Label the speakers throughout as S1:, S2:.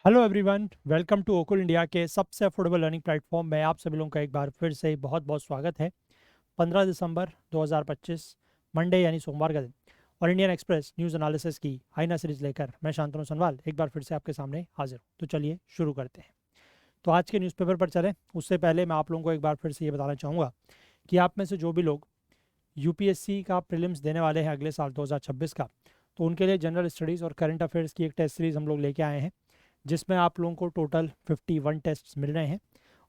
S1: Hello everyone, welcome to ओकुल India के सबसे अफोर्डेबल लर्निंग प्लेटफॉर्म में आप सभी लोगों का एक बार फिर से बहुत बहुत स्वागत है। 15 दिसंबर 2025 मंडे यानी सोमवार का दिन और इंडियन एक्सप्रेस न्यूज़ एनालिसिस की आईना सीरीज लेकर मैं शांतनु सनवाल एक बार फिर से आपके सामने हाजिर हूँ। तो चलिए शुरू करते हैं। तो आज के न्यूज़पेपर पर चलें उससे पहले मैं आप लोगों को एक बार फिर से ये बताना चाहूँगा कि आप में से जो भी लोग यूपीएससी का प्रीलिम्स देने वाले हैं अगले साल 2026 का, तो उनके लिए जनरल स्टडीज़ और करंट अफेयर्स की एक टेस्ट सीरीज़ हम लोग लेके आए हैं, जिसमें आप लोगों को टोटल 51 टेस्ट्स मिल रहे हैं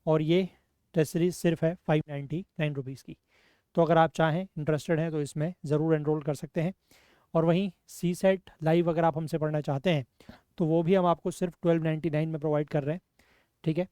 S1: और ये टेस्ट सीरीज सिर्फ है 599 रुपीज़ की। तो अगर आप चाहें, इंटरेस्टेड हैं, तो इसमें ज़रूर एनरोल कर सकते हैं। और वहीं सी सेट लाइव अगर आप हमसे पढ़ना चाहते हैं तो वो भी हम आपको सिर्फ 1299 में प्रोवाइड कर रहे हैं। ठीक है,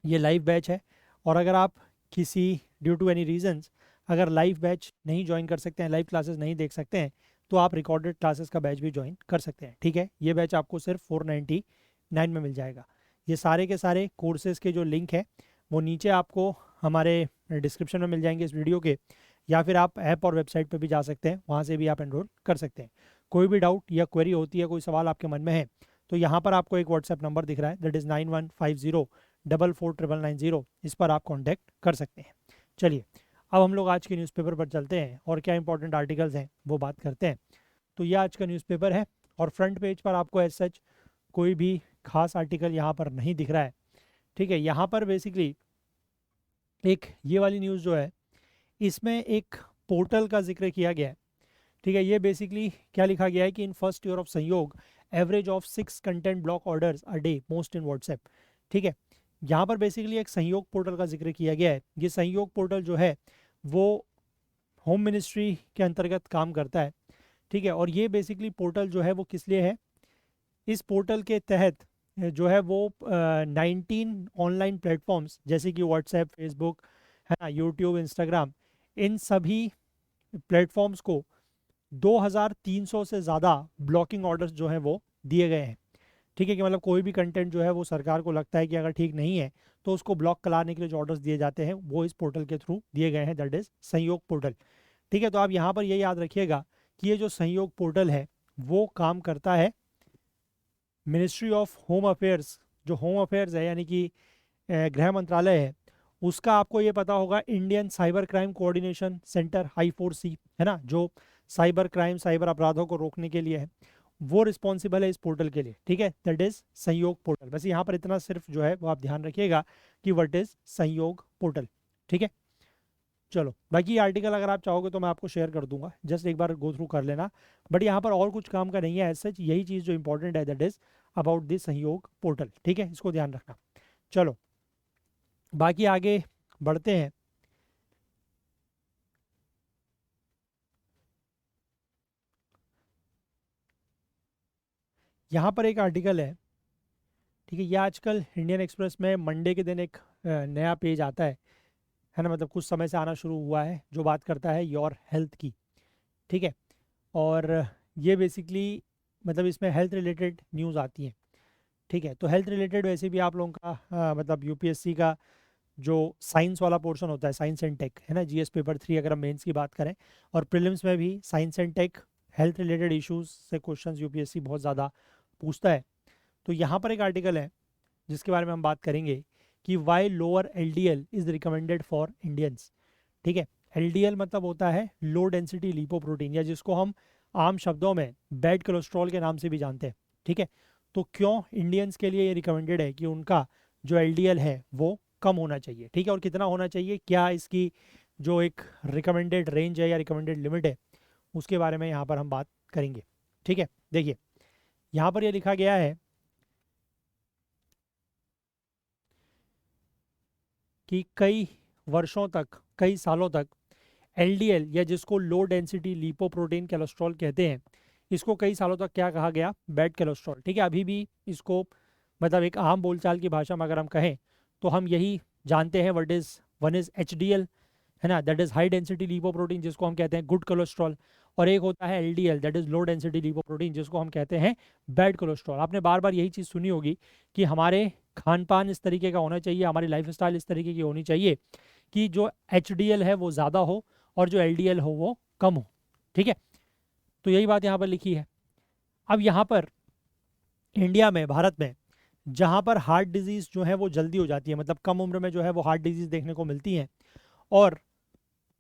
S1: ये लाइव बैच है। और अगर आप किसी ड्यू टू एनी रीजंस अगर लाइव बैच नहीं ज्वाइन कर सकते हैं, लाइव क्लासेस नहीं देख सकते हैं, तो आप रिकॉर्डेड क्लासेस का बैच भी ज्वाइन कर सकते हैं। ठीक है, ये बैच आपको सिर्फ 499 में मिल जाएगा। ये सारे के सारे कोर्सेज़ के जो लिंक है वो नीचे आपको हमारे डिस्क्रिप्शन में मिल जाएंगे इस वीडियो के, या फिर आप ऐप और वेबसाइट पर भी जा सकते हैं, वहाँ से भी आप एनरोल कर सकते हैं। कोई भी डाउट या क्वेरी होती है, कोई सवाल आपके मन में है, तो यहाँ पर आपको एक व्हाट्सएप नंबर दिख रहा है, दैट इज़ 9150 449990। इस पर आप कांटेक्ट कर सकते हैं। चलिए, अब हम लोग आज के न्यूज़पेपर पर चलते हैं और क्या इंपॉर्टेंट आर्टिकल्स हैं वो बात करते हैं। तो ये आज का न्यूज़पेपर है और फ्रंट पेज पर आपको एज सच कोई भी खास आर्टिकल यहाँ पर नहीं दिख रहा है। ठीक है, यहाँ पर बेसिकली एक ये वाली न्यूज़ जो है, इसमें एक पोर्टल का जिक्र किया गया है। ठीक है, ये बेसिकली क्या लिखा गया है कि इन फर्स्ट ईयर ऑफ संयोग average of 6 content block orders a day most in WhatsApp. ठीक है, यहाँ पर बेसिकली एक संयोग पोर्टल का जिक्र किया गया है। ये संयोग पोर्टल जो है वो होम मिनिस्ट्री के अंतर्गत काम करता है। ठीक है, और ये बेसिकली पोर्टल जो है वो किस लिए है, इस पोर्टल के तहत जो है वो 19 ऑनलाइन प्लेटफॉर्म्स जैसे कि व्हाट्सएप, फेसबुक, है ना, यूट्यूब, इंस्टाग्राम, इन सभी प्लेटफॉर्म्स को 2300 से ज़्यादा ब्लॉकिंग ऑर्डर्स जो हैं वो दिए गए हैं। ठीक है, कि मतलब कोई भी कंटेंट जो है वो सरकार को लगता है कि अगर ठीक नहीं है तो उसको ब्लॉक कराने के लिए जो ऑर्डर्स दिए जाते हैं वो इस पोर्टल के थ्रू दिए गए हैं, दैट इज़ संयोग पोर्टल। ठीक है, तो आप यहाँ पर ये याद रखिएगा कि ये जो संयोग पोर्टल है वो काम करता है मिनिस्ट्री ऑफ होम अफेयर्स। जो होम अफेयर्स है यानी कि गृह मंत्रालय है, उसका आपको ये पता होगा Indian cyber crime coordination centre I4C, है ना, जो साइबर क्राइम, साइबर अपराधों को रोकने के लिए है, वो रिस्पॉन्सिबल है इस पोर्टल के लिए। ठीक है, दैट इज संयोग पोर्टल। बस यहाँ पर इतना सिर्फ जो है वो आप ध्यान रखिएगा कि व्हाट इज संयोग पोर्टल। ठीक है, चलो बाकी आर्टिकल अगर आप चाहोगे तो मैं आपको शेयर कर दूंगा, जस्ट एक बार गो थ्रू कर लेना। बट यहाँ पर और कुछ काम का नहीं है एज सच, यही चीज़ जो इंपॉर्टेंट है दैट इज अबाउट दिस संयोग पोर्टल। ठीक है, इसको ध्यान रखना। चलो बाकी आगे बढ़ते हैं। यहाँ पर एक आर्टिकल है। ठीक है, ये आजकल इंडियन एक्सप्रेस में मंडे के दिन एक नया पेज आता है ना, मतलब कुछ समय से आना शुरू हुआ है, जो बात करता है योर हेल्थ की। ठीक है, और ये बेसिकली मतलब इसमें हेल्थ रिलेटेड न्यूज़ आती हैं। ठीक है, तो हेल्थ रिलेटेड वैसे भी आप लोगों का मतलब यूपीएससी का जो साइंस वाला पोर्शन होता है, साइंस एंड टेक, है ना, जीएस पेपर 3 अगर हम मेंस की बात करें, और प्रीलिम्स में भी science and tech health related issues से क्वेश्चंस यूपीएससी बहुत ज़्यादा पूछता है। तो यहाँ पर एक आर्टिकल है जिसके बारे में हम बात करेंगे कि why lower LDL is recommended for Indians. ठीक है, एलडीएल मतलब होता है लो डेंसिटी लिपोप्रोटीन, या जिसको हम आम शब्दों में बैड कोलेस्ट्रॉल के नाम से भी जानते हैं। ठीक है, तो क्यों इंडियंस के लिए ये रिकमेंडेड है कि उनका जो एलडीएल है वो कम होना चाहिए। ठीक है, और कितना होना चाहिए, क्या इसकी जो एक रिकमेंडेड रेंज है या रिकमेंडेड लिमिट है, उसके बारे में यहाँ पर हम बात करेंगे। ठीक है, देखिए यहाँ पर ये लिखा गया है कि कई वर्षों तक, कई सालों तक एलडीएल, या जिसको लो डेंसिटी लिपोप्रोटीन कोलेस्ट्रॉल कहते हैं, इसको कई सालों तक क्या कहा गया, बैड कोलेस्ट्रॉल। ठीक है, अभी भी इसको मतलब एक आम बोलचाल की भाषा में अगर हम कहें तो हम यही जानते हैं, what is one is HDL, है ना, that is high density lipoprotein, जिसको हम कहते हैं गुड कोलेस्ट्रॉल। और एक होता है LDL, that is low density lipoprotein, जिसको हम कहते हैं बैड कोलेस्ट्रॉल। आपने बार बार यही चीज़ सुनी होगी कि हमारे खान पान इस तरीके का होना चाहिए, हमारी लाइफ स्टाइल इस तरीके की होनी चाहिए कि जो एचडीएल है वो ज़्यादा हो और जो एलडीएल हो वो कम हो। ठीक है, तो यही बात यहाँ पर लिखी है। अब यहाँ पर इंडिया में, भारत में जहाँ पर हार्ट डिजीज़ जो है वो जल्दी हो जाती है, मतलब कम उम्र में जो है वो हार्ट डिजीज़ देखने को मिलती हैं और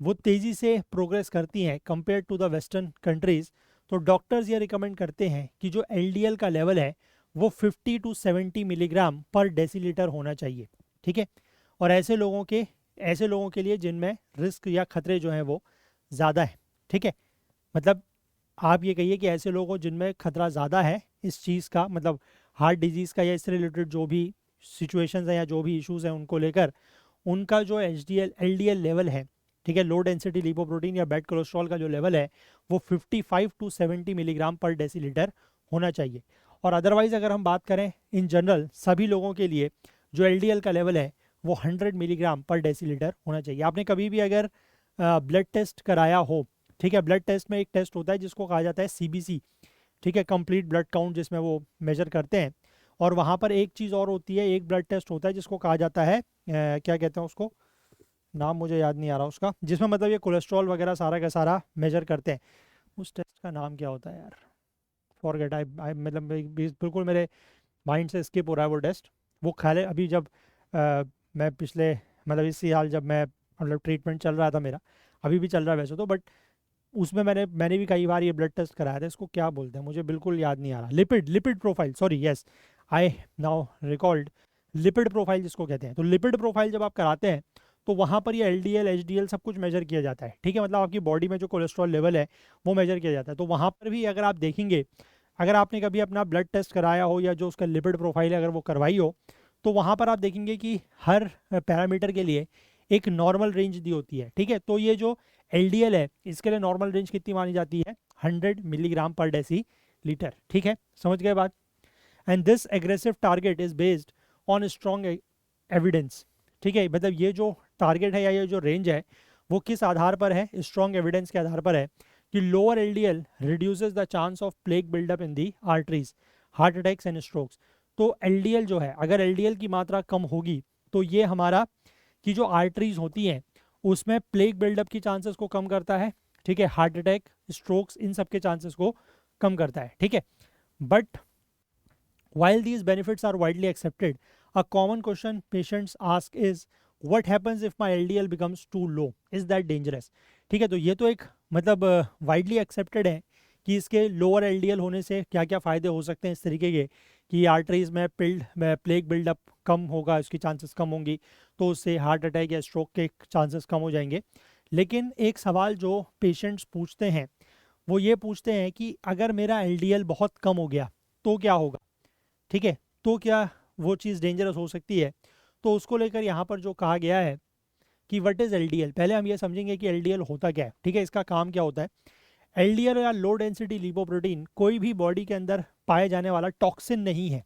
S1: वो तेज़ी से प्रोग्रेस करती हैं compare to the western countries. तो डॉक्टर्स ये रिकमेंड करते हैं कि जो एलडीएल का लेवल है वो 50 टू 70 मिलीग्राम पर डेसीलीटर होना चाहिए, ठीक है। और ऐसे लोगों के लिए जिनमें रिस्क या खतरे जो हैं वो ज़्यादा है, ठीक है। मतलब आप ये कहिए कि ऐसे लोगों जिनमें खतरा ज़्यादा है इस चीज़ का, मतलब हार्ट डिजीज़ का या इससे रिलेटेड जो भी सिचुएशंस हैं या जो भी इश्यूज़ हैं उनको लेकर, उनका जो एलडीएल लेवल है, ठीक है, लो डेंसिटी लिपोप्रोटीन या बैड कोलेस्ट्रॉल का जो लेवल है वो 55 टू 70 मिलीग्राम पर डेसीलीटर होना चाहिए। और अदरवाइज़ अगर हम बात करें इन जनरल सभी लोगों के लिए, जो एलडीएल का लेवल है वो 100 मिलीग्राम पर डेसीलीटर होना चाहिए। आपने कभी भी अगर ब्लड टेस्ट कराया हो, ठीक है, ब्लड टेस्ट में एक टेस्ट होता है जिसको कहा जाता है सीबीसी, ठीक है, कंप्लीट ब्लड काउंट, जिसमें वो मेजर करते हैं। और वहाँ पर एक चीज़ और होती है, एक ब्लड टेस्ट होता है जिसको कहा जाता है क्या कहते हैं उसको, नाम मुझे याद नहीं आ रहा उसका, जिसमें मतलब ये कोलेस्ट्रॉल वगैरह सारा का सारा मेजर करते हैं। उस टेस्ट का नाम क्या होता है यार, फॉरगेट, आई मतलब बिल्कुल मेरे माइंड से स्किप हो रहा है वो टेस्ट। वो खाले अभी जब मैं पिछले मतलब इसी साल जब मैं मतलब ट्रीटमेंट चल रहा था मेरा, अभी भी चल रहा है वैसे तो, बट उसमें मैंने भी कई बार ये ब्लड टेस्ट कराया था। इसको क्या बोलते हैं मुझे बिल्कुल याद नहीं आ रहा, lipid profile, sorry, yes, I now recalled, lipid profile जिसको कहते हैं। तो लिपिड प्रोफाइल जब आप कराते हैं तो वहाँ पर ये एलडीएल एचडीएल सब कुछ मेजर किया जाता है, ठीक है, मतलब आपकी बॉडी में जो कोलेस्ट्रॉल लेवल है वो मेजर किया जाता है। तो वहाँ पर भी अगर आप देखेंगे, अगर आपने कभी अपना ब्लड टेस्ट कराया हो या जो उसका लिपिड प्रोफाइल है अगर वो करवाई हो, तो वहाँ पर आप देखेंगे कि हर पैरामीटर के लिए एक नॉर्मल रेंज दी होती है, ठीक है। तो ये जो एलडीएल है इसके लिए नॉर्मल रेंज कितनी मानी जाती है, 100 मिलीग्राम पर डेसी लीटर, ठीक है, समझ गए बात। And this aggressive target is based on strong evidence, ठीक है, मतलब ये जो टारगेट है या ये जो रेंज है वो किस आधार पर है, स्ट्रॉन्ग एविडेंस के आधार पर है कि lower LDL reduces the chance of plaque buildup in the arteries, heart attacks and strokes. तो एलडीएल जो है, अगर एलडीएल की मात्रा कम होगी तो ये हमारा की जो आर्टरीज होती हैं उसमें प्लेग बिल्डअप की चांसेस को कम करता है, ठीक है, हार्ट अटैक, स्ट्रोक्स, इन सब के चांसेस को कम करता है, ठीक है। But while these benefits are widely accepted, a common question patients ask is what happens if my LDL becomes too low? Is that dangerous? ठीक है, तो ये तो एक मतलब वाइडली एक्सेप्टेड है कि इसके लोअर एलडीएल होने से क्या क्या फ़ायदे हो सकते हैं इस तरीके के, कि आर्टरीज में प्लेग बिल्डअप कम होगा, इसकी चांसेस कम होंगी, तो उससे हार्ट अटैक या स्ट्रोक के चांसेस कम हो जाएंगे। लेकिन एक सवाल जो पेशेंट्स पूछते हैं वो ये पूछते हैं कि अगर मेरा एलडीएल बहुत कम हो गया तो क्या होगा, ठीक है, तो क्या वो चीज़ डेंजरस हो सकती है। तो उसको लेकर यहाँ पर जो कहा गया है कि व्हाट इज़ एलडीएल, पहले हम ये समझेंगे कि एलडीएल होता क्या है, ठीक है, इसका काम क्या होता है। एलडीएल या लो डेंसिटी लिपोप्रोटीन कोई भी बॉडी के अंदर पाए जाने वाला टॉक्सिन नहीं है,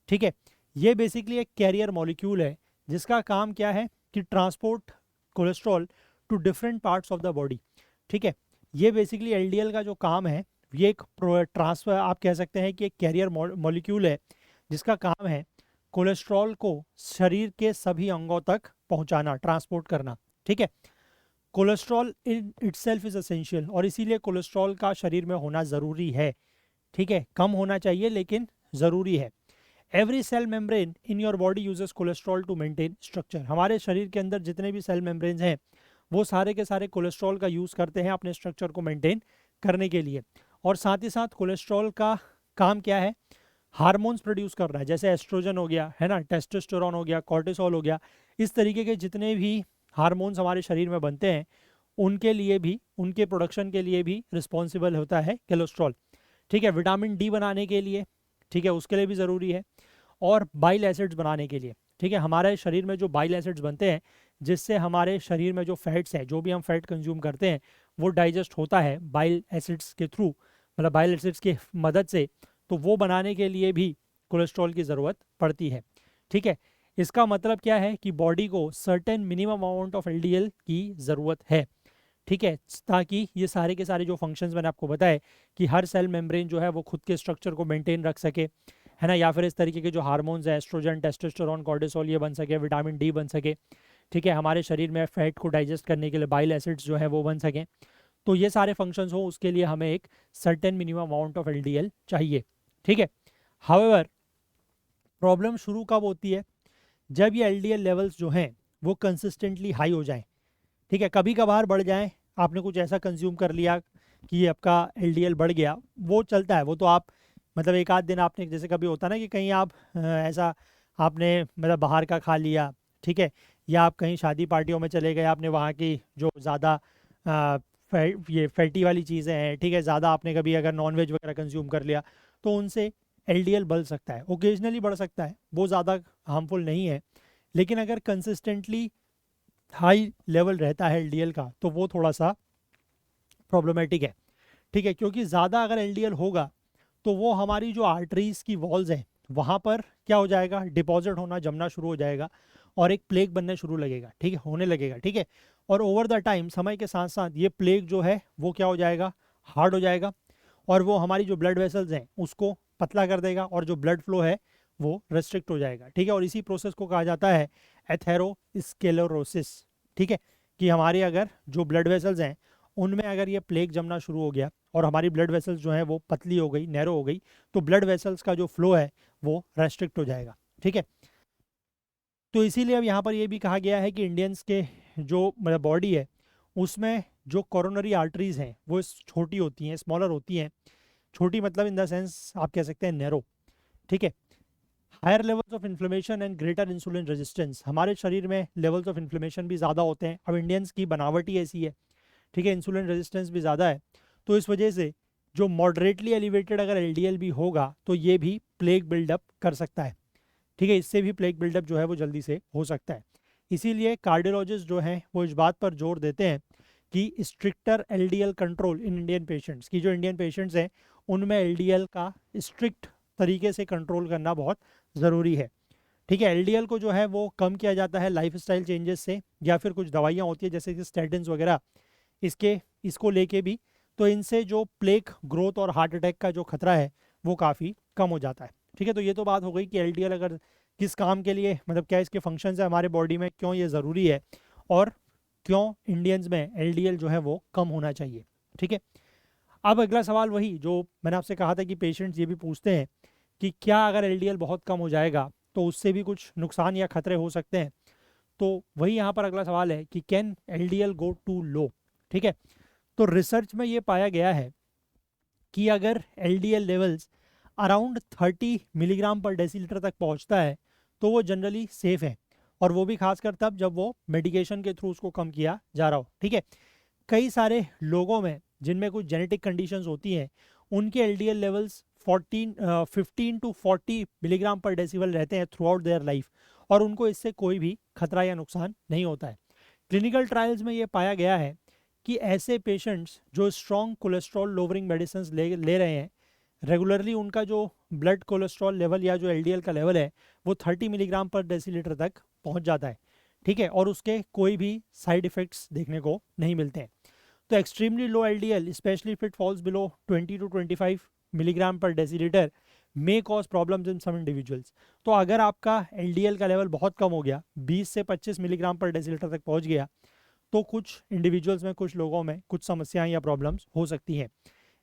S1: ठीक है। ये बेसिकली एक कैरियर मॉलिक्यूल है जिसका काम क्या है कि transport cholesterol to different parts of the body, ठीक है। ये बेसिकली एलडीएल का जो काम है, ये एक ट्रांसफर आप कह सकते हैं कि एक कैरियर मॉलिक्यूल है जिसका काम है कोलेस्ट्रॉल को शरीर के सभी अंगों तक पहुंचाना, ट्रांसपोर्ट करना, ठीक है। Cholesterol in itself is essential, और इसीलिए कोलेस्ट्रॉल का शरीर में होना ज़रूरी है, ठीक है, कम होना चाहिए लेकिन ज़रूरी है। Every cell membrane in your body uses cholesterol to maintain structure, हमारे शरीर के अंदर जितने भी सेल मेम्ब्रेन्स हैं वो सारे के सारे कोलेस्ट्रॉल का यूज़ करते हैं अपने स्ट्रक्चर को मेंटेन करने के लिए। और साथ ही साथ कोलेस्ट्रॉल का काम क्या है, हार्मोन्स प्रोड्यूस कर रहा है, जैसे एस्ट्रोजन हो गया, है ना, टेस्टोस्टेरोन हो गया, कॉर्टिसोल हो गया, इस तरीके के जितने भी हार्मोन्स हमारे शरीर में बनते हैं उनके लिए भी, उनके प्रोडक्शन के लिए भी रिस्पॉन्सिबल होता है कोलेस्ट्रॉल, ठीक है। विटामिन डी बनाने के लिए, ठीक है, उसके लिए भी ज़रूरी है, और बाइल एसिड्स बनाने के लिए, ठीक है। हमारे शरीर में जो बाइल एसिड्स बनते हैं जिससे हमारे शरीर में जो फैट्स हैं, जो भी हम फैट कंज्यूम करते हैं वो डाइजेस्ट होता है बाइल एसिड्स के थ्रू, मतलब बाइल एसिड्स की मदद से, तो वो बनाने के लिए भी कोलेस्ट्रॉल की ज़रूरत पड़ती है, ठीक है। इसका मतलब क्या है कि बॉडी को certain minimum amount of LDL की ज़रूरत है, ठीक है, ताकि ये सारे के सारे जो फंक्शंस मैंने आपको बताए कि हर सेल मेम्ब्रेन जो है वो खुद के स्ट्रक्चर को मेंटेन रख सके, है ना, या फिर इस तरीके के जो हार्मोन्स हैं एस्ट्रोजन, टेस्टोस्टेरोन, कॉर्टिसोल, ये बन सके, विटामिन डी बन सके, ठीक है, हमारे शरीर में फैट को डाइजेस्ट करने के लिए बाइल एसिड्स जो है वो बन सकें, तो ये सारे फंक्शंस हो उसके लिए हमें एक certain minimum amount of LDL चाहिए, ठीक है। हाउएवर प्रॉब्लम शुरू कब होती है? जब ये एलडीएल लेवल्स जो हैं वो कंसिस्टेंटली हाई हो जाएं, ठीक है। कभी कभार बढ़ जाएं, आपने कुछ ऐसा कंज्यूम कर लिया कि ये आपका एलडीएल बढ़ गया, वो चलता है। वो तो आप मतलब एक आध दिन आपने, जैसे कभी होता है ना कि कहीं आप ऐसा आपने मतलब बाहर का खा लिया, ठीक है, या आप कहीं शादी पार्टियों में चले गए, आपने वहाँ की जो ज़्यादा ये फैटी वाली चीज़ें हैं, ठीक है, ज़्यादा आपने कभी अगर नॉनवेज वगैरह कंज्यूम कर लिया, तो उनसे एलडीएल बढ़ सकता है, ओकेजनली बढ़ सकता है, वो ज़्यादा हार्मफुल नहीं है। लेकिन अगर कंसिस्टेंटली हाई लेवल रहता है एलडीएल का, तो वो थोड़ा सा प्रॉब्लमेटिक है, ठीक है। क्योंकि ज़्यादा अगर एलडीएल होगा तो वो हमारी जो आर्टरीज की वॉल्स हैं वहाँ पर क्या हो जाएगा, डिपॉजिट होना, जमना शुरू हो जाएगा और एक प्लेग बनने शुरू लगेगा, ठीक है, होने लगेगा, ठीक है। और ओवर द टाइम, समय के साथ साथ ये प्लेग जो है वो क्या हो जाएगा, हार्ड हो जाएगा, और वो हमारी जो ब्लड वेसल्स हैं उसको पतला कर देगा, और जो ब्लड फ्लो है वो रेस्ट्रिक्ट हो जाएगा, ठीक है। और इसी प्रोसेस को कहा जाता है एथेरोस्क्लेरोसिस, ठीक है, कि हमारे अगर जो ब्लड वेसल्स हैं उनमें अगर ये प्लेग जमना शुरू हो गया और हमारी ब्लड वेसल्स जो है वो पतली हो गई, नैरो हो गई, तो ब्लड वेसल्स का जो फ्लो है वो रेस्ट्रिक्ट हो जाएगा, ठीक है। तो इसीलिए अब यहाँ पर ये भी कहा गया है कि इंडियंस के जो मतलब बॉडी है उसमें जो कोरोनरी आर्टरीज हैं वो छोटी होती हैं, स्मॉलर होती हैं। छोटी मतलब इन द सेंस आप कह सकते हैं नैरो, ठीक है। Higher levels of inflammation and greater insulin resistance, हमारे शरीर में लेवल्स ऑफ इन्फ्लेमेशन भी ज़्यादा होते हैं। अब इंडियंस की बनावट ही ऐसी है, ठीक है, इंसुलिन रेजिस्टेंस भी ज़्यादा है, तो इस वजह से जो मॉडरेटली एलिवेटेड अगर एलडीएल भी होगा तो ये भी प्लेग बिल्डअप कर सकता है, ठीक है। इससे भी प्लेग बिल्डअप जो है वो जल्दी से हो सकता है। इसीलिए कार्डियोलॉजिस्ट जो हैं वो इस बात पर जोर देते हैं कि stricter LDL control in Indian patients, की जो इंडियन पेशेंट्स हैं उनमें एलडीएल का स्ट्रिक्ट तरीके से कंट्रोल करना बहुत ज़रूरी है, ठीक है। एलडीएल को जो है वो कम किया जाता है लाइफस्टाइल चेंजेस से, या फिर कुछ दवाइयाँ होती है जैसे कि स्टेटिन्स वगैरह, इसको लेके भी। तो इनसे जो प्लेक ग्रोथ और हार्ट अटैक का जो खतरा है वो काफ़ी कम हो जाता है, ठीक है। तो ये तो बात हो गई कि एलडीएल अगर किस काम के लिए, मतलब क्या इसके फंक्शंस है हमारे बॉडी में, क्यों ये ज़रूरी है, और क्यों इंडियंस में एलडीएल जो है वो कम होना चाहिए, ठीक है। अब अगला सवाल वही जो मैंने आपसे कहा था कि पेशेंट्स ये भी पूछते हैं कि क्या अगर एलडीएल बहुत कम हो जाएगा तो उससे भी कुछ नुकसान या खतरे हो सकते हैं। तो वही यहाँ पर अगला सवाल है कि can LDL go to low, ठीक है। तो रिसर्च में ये पाया गया है कि अगर LDL levels around 30 milligram per decilitre तक पहुंचता है तो वो जनरली सेफ है, और वो भी खासकर तब जब वो मेडिकेशन के थ्रू उसको कम किया जा रहा हो, ठीक है। कई सारे लोगों में जिनमें कुछ जेनेटिक कंडीशंस होती हैं उनके एलडीएल लेवल्स 15 टू 40 मिलीग्राम पर डेसिबल रहते हैं थ्रू आउट देयर लाइफ, और उनको इससे कोई भी खतरा या नुकसान नहीं होता है। क्लिनिकल ट्रायल्स में ये पाया गया है कि ऐसे पेशेंट्स जो स्ट्रॉन्ग कोलेस्ट्रॉल लोवरिंग मेडिसिन ले रहे हैं रेगुलरली, उनका जो ब्लड कोलेस्ट्रॉल लेवल या जो एलडीएल का लेवल है वो 30 मिलीग्राम पर डेसीलीटर तक पहुंच जाता है, ठीक है, और उसके कोई भी साइड इफ़ेक्ट्स देखने को नहीं मिलते हैं। तो extremely low LDL specially if it falls below 20 to 25 milligram per decilitre may cause problems in some individuals. तो अगर आपका एलडीएल का लेवल बहुत कम हो गया, 20 से 25 मिलीग्राम पर डेसीलीटर तक पहुंच गया, तो कुछ इंडिविजुअल्स में, कुछ लोगों में कुछ समस्याएं या प्रॉब्लम्स हो सकती हैं।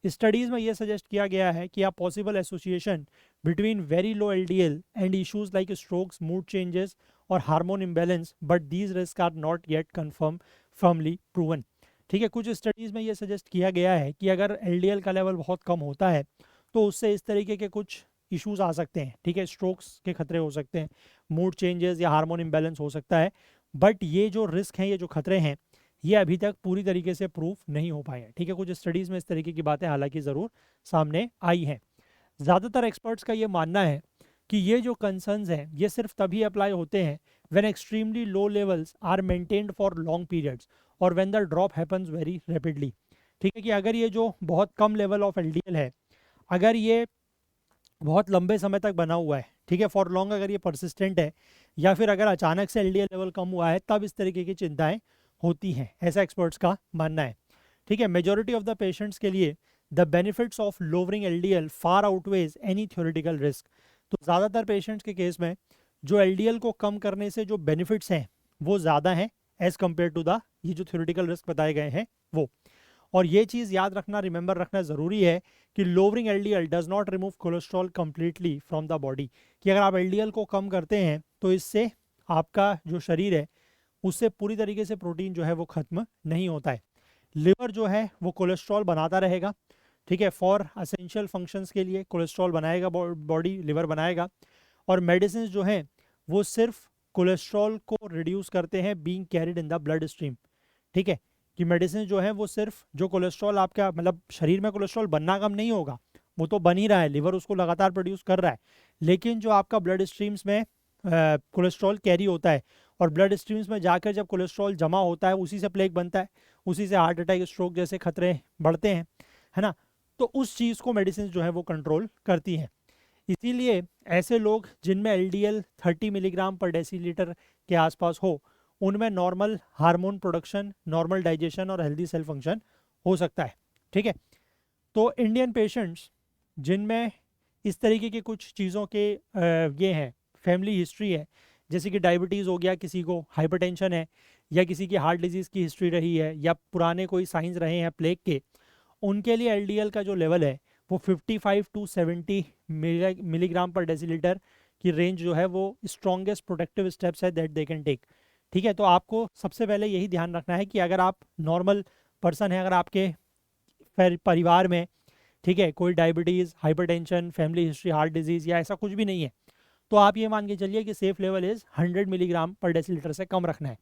S1: स्टडीज़ में ये सजेस्ट किया गया है कि a possible association between very low LDL and issues like strokes, mood changes और hormone imbalance, but these risk are not yet confirm firmly proven, ठीक है। कुछ स्टडीज़ में ये सजेस्ट किया गया है कि अगर एलडीएल का लेवल बहुत कम होता है तो उससे इस तरीके के कुछ इश्यूज आ सकते हैं, ठीक है, स्ट्रोक्स के खतरे हो सकते हैं, मूड चेंजेस या हार्मोन इम्बैलेंस हो सकता है, बट ये जो रिस्क हैं, ये जो खतरे हैं, ये अभी तक पूरी तरीके से प्रूफ नहीं हो पाए हैं, ठीक है। कुछ स्टडीज़ में इस तरीके की बातें हालांकि ज़रूर सामने आई हैं। ज़्यादातर एक्सपर्ट्स का ये मानना है कि ये जो कंसर्न्स हैं ये सिर्फ तभी अप्लाई होते हैं when extremely low levels are maintained for long periods और when the drop happens very rapidly, ठीक है। कि अगर ये जो बहुत कम लेवल ऑफ एलडीएल है, अगर ये बहुत लंबे समय तक बना हुआ है, ठीक है, फॉर लॉन्ग, अगर ये परसिस्टेंट है, या फिर अगर अचानक से एलडीएल लेवल कम हुआ है, तब इस तरीके की चिंताएं होती हैं, ऐसा एक्सपर्ट्स का मानना है, ठीक है। मेजॉरिटी ऑफ द पेशेंट्स के लिए the benefits of lowering LDL far outweighs any theoretical risk. तो ज़्यादातर पेशेंट्स के केस में जो एलडीएल को कम करने से जो बेनिफिट्स हैं वो ज़्यादा हैं एज़ कम्पेयर टू द ये जो थ्योरेटिकल रिस्क बताए गए हैं वो। और ये चीज़ याद रखना, रिमेंबर रखना ज़रूरी है कि lowering LDL does not remove cholesterol completely from the body, कि अगर आप एलडीएल को कम करते हैं तो इससे आपका जो शरीर है उससे पूरी तरीके से प्रोटीन जो है वो खत्म नहीं होता है। लिवर जो है वो कोलेस्ट्रॉल बनाता रहेगा, ठीक है, फॉर असेंशियल फंक्शंस के लिए कोलेस्ट्रॉल बनाएगा, बॉडी लिवर बनाएगा। और मेडिसिन जो हैं वो सिर्फ कोलेस्ट्रॉल को रिड्यूस करते हैं being carried in the blood stream, ठीक है, कि मेडिसिन जो है वो सिर्फ जो कोलेस्ट्रॉल आपका मतलब शरीर में कोलेस्ट्रॉल बनना कम नहीं होगा, वो तो बन ही रहा है, लिवर उसको लगातार प्रोड्यूस कर रहा है, लेकिन जो आपका ब्लड स्ट्रीम्स में कोलेस्ट्रॉल कैरी होता है और ब्लड स्ट्रीम्स में जाकर जब कोलेस्ट्रॉल जमा होता है उसी से प्लेग बनता है, उसी से हार्ट अटैक स्ट्रोक जैसे खतरे बढ़ते हैं, है ना। तो उस चीज़ को मेडिसिन जो है वो कंट्रोल करती हैं। इसीलिए ऐसे लोग जिनमें एलडीएल 30 मिलीग्राम पर डेसीलीटर के आसपास हो, उनमें normal hormone production, normal digestion और हेल्दी सेल फंक्शन हो सकता है, ठीक है। तो इंडियन पेशेंट्स जिनमें इस तरीके की कुछ चीज़ों के ये हैं, फैमिली हिस्ट्री है, जैसे कि डायबिटीज़ हो गया, किसी को हाइपरटेंशन है, या किसी की हार्ट डिजीज़ की हिस्ट्री रही है, या पुराने कोई साइंस रहे हैं प्लेग के, उनके लिए एलडीएल का जो लेवल है वो 55 टू 70 मिलीग्राम पर डेसीलीटर की रेंज जो है वो स्ट्रॉन्गेस्ट प्रोटेक्टिव स्टेप्स है दैट दे कैन टेक, ठीक है। तो आपको सबसे पहले यही ध्यान रखना है कि अगर आप नॉर्मल पर्सन है, अगर आपके परिवार में, ठीक है, कोई diabetes, hypertension, family history, heart disease या ऐसा कुछ भी नहीं है, तो आप ये मान के चलिए कि safe level is 100 milligram per decilitre से कम रखना है,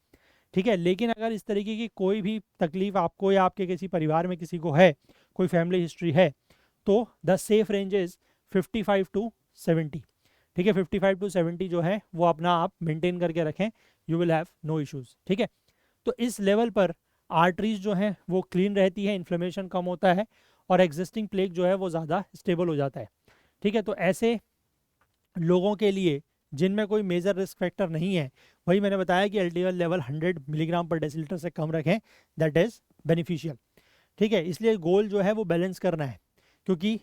S1: ठीक है। लेकिन अगर इस तरीके की कोई भी तकलीफ आपको या आपके किसी परिवार में किसी को है, कोई फैमिली हिस्ट्री है, तो the safe range is 55 to 70, ठीक है। 55 टू 70 जो है वो अपना आप मेंटेन करके रखें, you will have no issues, ठीक है। तो इस लेवल पर आर्टरीज जो हैं वो क्लीन रहती है, इन्फ्लेमेशन कम होता है और एग्जिस्टिंग प्लेग जो है वो ज़्यादा स्टेबल हो जाता है, ठीक है। तो ऐसे लोगों के लिए जिनमें कोई मेजर रिस्क फैक्टर नहीं है, वही मैंने बताया कि LDL level 100 milligram per decilitre से कम रखें, दैट इज़ बेनिफिशियल, ठीक है। इसलिए गोल जो है वो बैलेंस करना है, क्योंकि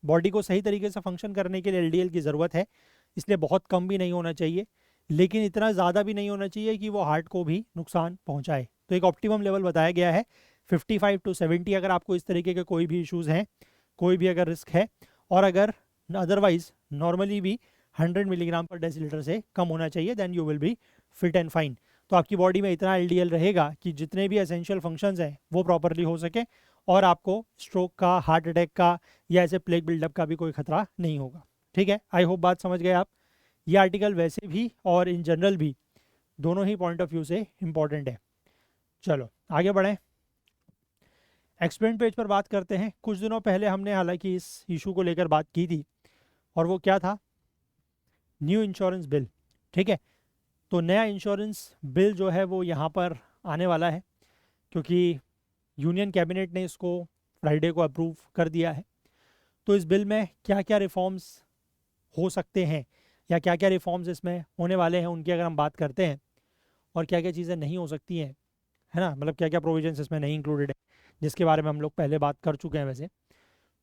S1: बॉडी को सही तरीके से फंक्शन करने के लिए एलडीएल की ज़रूरत है, इसलिए बहुत कम भी नहीं होना चाहिए, लेकिन इतना ज़्यादा भी नहीं होना चाहिए कि वो हार्ट को भी नुकसान पहुंचाए। तो एक ऑप्टिमम लेवल बताया गया है 55 टू 70। अगर आपको इस तरीके के कोई भी इश्यूज़ हैं, कोई भी अगर रिस्क है, और अगर अदरवाइज नॉर्मली भी 100 मिलीग्राम पर डेसीलीटर से कम होना चाहिए, then you will be fit and fine. तो आपकी बॉडी में इतना एलडीएल रहेगा कि जितने भी एसेंशियल फंक्शंस हैं वो प्रॉपरली हो सके और आपको स्ट्रोक का, हार्ट अटैक का या ऐसे प्लेग बिल्डअप का भी कोई खतरा नहीं होगा, ठीक है। आई होप बात समझ गए आप। ये आर्टिकल वैसे भी और इन जनरल भी दोनों ही पॉइंट ऑफ व्यू से इम्पॉर्टेंट है। चलो आगे बढ़ें, एक्सप्लेन पेज पर बात करते हैं। कुछ दिनों पहले हमने हालांकि इस इशू को लेकर बात की थी, और वो क्या था, न्यू इंश्योरेंस बिल, ठीक है। तो नया इंश्योरेंस बिल जो है वो यहाँ पर आने वाला है, क्योंकि यूनियन कैबिनेट ने इसको फ्राइडे को अप्रूव कर दिया है। तो इस बिल में क्या क्या रिफॉर्म्स हो सकते हैं या क्या क्या रिफॉर्म्स इसमें होने वाले हैं उनकी अगर हम बात करते हैं, और क्या क्या चीज़ें नहीं हो सकती हैं, है ना, मतलब क्या क्या प्रोविजंस इसमें नहीं इंक्लूडेड है, जिसके बारे में हम लोग पहले बात कर चुके हैं वैसे।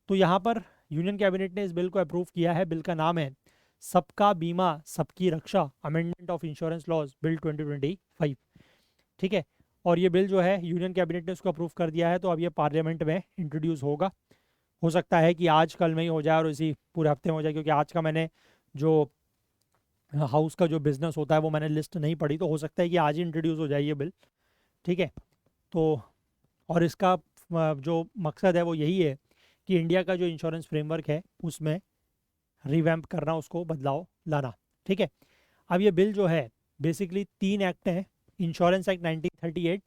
S1: तो यहाँ पर यूनियन कैबिनेट ने इस बिल को अप्रूव किया है। बिल का नाम है सबका बीमा सबकी रक्षा amendment of insurance laws bill 2025, ठीक है। और ये बिल जो है यूनियन कैबिनेट ने उसको अप्रूव कर दिया है, तो अब ये पार्लियामेंट में इंट्रोड्यूस होगा। हो सकता है कि आज कल में ही हो जाए और इसी पूरे हफ्ते में हो जाए, क्योंकि आज का मैंने जो हाउस का जो बिज़नेस होता है वो मैंने लिस्ट नहीं पढ़ी, तो हो सकता है कि आज ही इंट्रोड्यूस हो जाए ये बिल, ठीक है। तो और इसका जो मकसद है वो यही है कि इंडिया का जो इंश्योरेंस फ्रेमवर्क है उसमें रिवैम्प करना, उसको बदलाव लाना, ठीक है। अब ये बिल जो है बेसिकली 3 एक्ट हैं, इंश्योरेंस एक्ट 1938,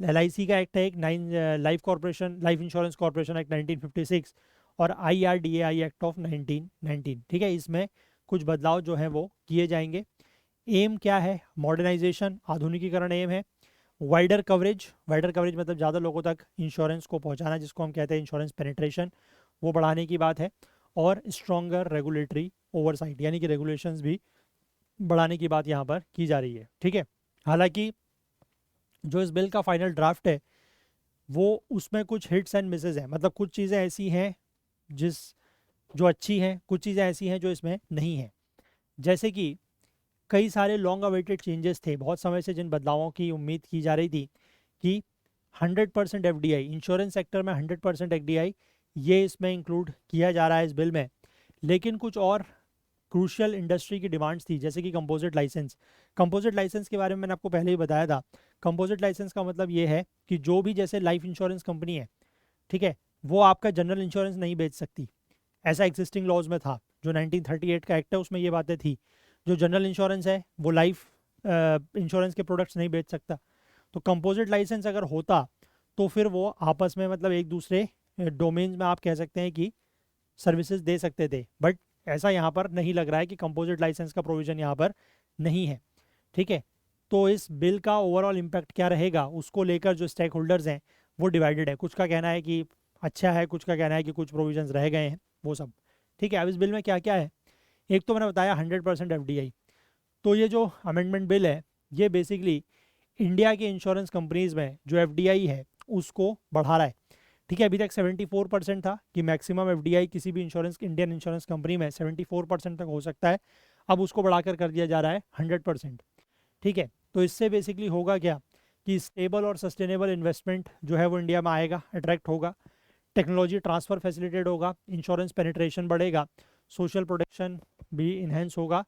S1: एलआईसी का एक्ट है एक, लाइफ इंश्योरेंस कॉर्पोरेशन एक्ट 1956, और IRDAI एक्ट ऑफ 1919, ठीक है। इसमें कुछ बदलाव जो हैं वो किए जाएंगे। एम क्या है, मॉडर्नाइजेशन, आधुनिकीकरण एम है। वाइडर कवरेज मतलब ज़्यादा लोगों तक इंश्योरेंस को पहुंचाना, जिसको हम कहते हैं इंश्योरेंस पेनिट्रेशन, वो बढ़ाने की बात है। और स्ट्रॉन्गर रेगुलेटरी ओवरसाइट, यानी कि रेगुलेशंस भी बढ़ाने की बात यहाँ पर की जा रही है, ठीक है। हालांकि जो इस बिल का फाइनल ड्राफ्ट है वो उसमें कुछ हिट्स एंड मिसेस हैं, मतलब कुछ चीज़ें ऐसी हैं जो अच्छी हैं, कुछ चीज़ें ऐसी हैं जो इसमें नहीं हैं। जैसे कि कई सारे लॉन्ग अवेटेड चेंजेस थे, बहुत समय से जिन बदलावों की उम्मीद की जा रही थी कि 100% एफडीआई, इंश्योरेंस सेक्टर में 100% एफडीआई ये इसमें इंक्लूड किया जा रहा है इस बिल में। लेकिन कुछ और क्रूशियल इंडस्ट्री की डिमांड्स थी, जैसे कि कंपोजिट लाइसेंस। कंपोजिट लाइसेंस के बारे में मैंने आपको पहले ही बताया था। कंपोजिट लाइसेंस का मतलब ये है कि जो भी जैसे लाइफ इंश्योरेंस कंपनी है, ठीक है, वो आपका जनरल इंश्योरेंस नहीं बेच सकती, ऐसा एग्जिस्टिंग लॉज में था। जो 1938 का एक्ट है उसमें ये बातें थी। जो जनरल इंश्योरेंस है वो लाइफ इंश्योरेंस के प्रोडक्ट्स नहीं बेच सकता। तो कंपोजिट लाइसेंस अगर होता तो फिर वो आपस में मतलब एक दूसरे डोमेन्स में आप कह सकते हैं कि सर्विसेज दे सकते थे। बट ऐसा यहाँ पर नहीं लग रहा है कि कंपोजिट लाइसेंस का प्रोविजन यहाँ पर नहीं है, ठीक है। तो इस बिल का ओवरऑल इम्पैक्ट क्या रहेगा उसको लेकर जो स्टेक होल्डर्स हैं वो डिवाइडेड है। कुछ का कहना है कि अच्छा है, कुछ का कहना है कि कुछ प्रोविजंस रह गए हैं, वो सब, ठीक है। अब इस बिल में क्या क्या है, एक तो मैंने बताया 100% एफडीआई। तो ये जो अमेंडमेंट बिल है ये बेसिकली इंडिया के इंश्योरेंस कंपनीज में जो एफडीआई है उसको बढ़ा रहा है, ठीक है। अभी तक 74% था कि मैक्सिमम एफडीआई किसी भी इंश्योरेंस इंडियन इंश्योरेंस कंपनी में 74% तक हो सकता है। अब उसको बढ़ाकर कर दिया जा रहा है 100%, ठीक है। तो इससे बेसिकली होगा क्या कि स्टेबल और सस्टेनेबल इन्वेस्टमेंट जो है वो इंडिया में आएगा, अट्रैक्ट होगा, टेक्नोलॉजी ट्रांसफ़र फैसिलिटेट होगा, इंश्योरेंस पेनिट्रेशन बढ़ेगा, सोशल प्रोटेक्शन भी इन्हेंस होगा।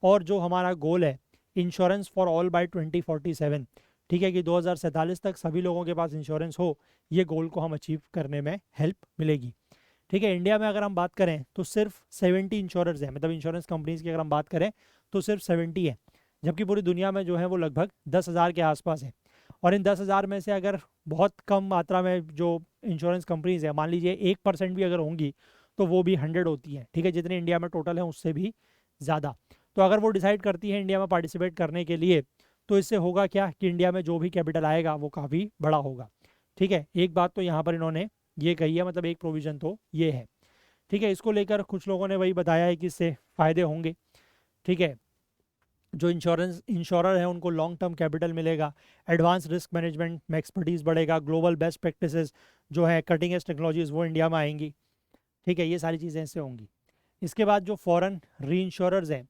S1: और जो हमारा गोल है इंश्योरेंस फॉर ऑल बाय 2047, ठीक है, कि 2047 तक सभी लोगों के पास इंश्योरेंस हो, ये गोल को हम अचीव करने में हेल्प मिलेगी, ठीक है। इंडिया में अगर हम बात करें तो सिर्फ 70 इंश्योरर्स हैं, मतलब इंश्योरेंस कंपनीज की अगर हम बात करें तो सिर्फ 70 है, जबकि पूरी दुनिया में जो है वो लगभग 10,000 के आसपास है। और इन 10,000 में से अगर बहुत कम मात्रा में जो इंश्योरेंस कंपनीज है, मान लीजिए 1% भी अगर होंगी तो वो भी 100 होती हैं, ठीक है, जितने इंडिया में टोटल हैं उससे भी ज़्यादा। तो अगर वो डिसाइड करती है इंडिया में पार्टिसिपेट करने के लिए, तो इससे होगा क्या कि इंडिया में जो भी कैपिटल आएगा वो काफ़ी बड़ा होगा, ठीक है। एक बात तो यहाँ पर इन्होंने ये कही है, मतलब एक प्रोविज़न तो ये है, ठीक है। इसको लेकर कुछ लोगों ने वही बताया है कि इससे फ़ायदे होंगे, ठीक है। जो इंश्योरर है उनको लॉन्ग टर्म कैपिटल मिलेगा, एडवांस रिस्क मैनेजमेंट में एक्सपर्टीज़ बढ़ेगा, ग्लोबल बेस्ट प्रैक्टिसेस जो है कटिंग एज टेक्नोलॉजीज़ वो इंडिया में आएंगी, ठीक है। ये सारी चीज़ें इससे होंगी। इसके बाद जो फॉरेन री इंश्योरर्स हैं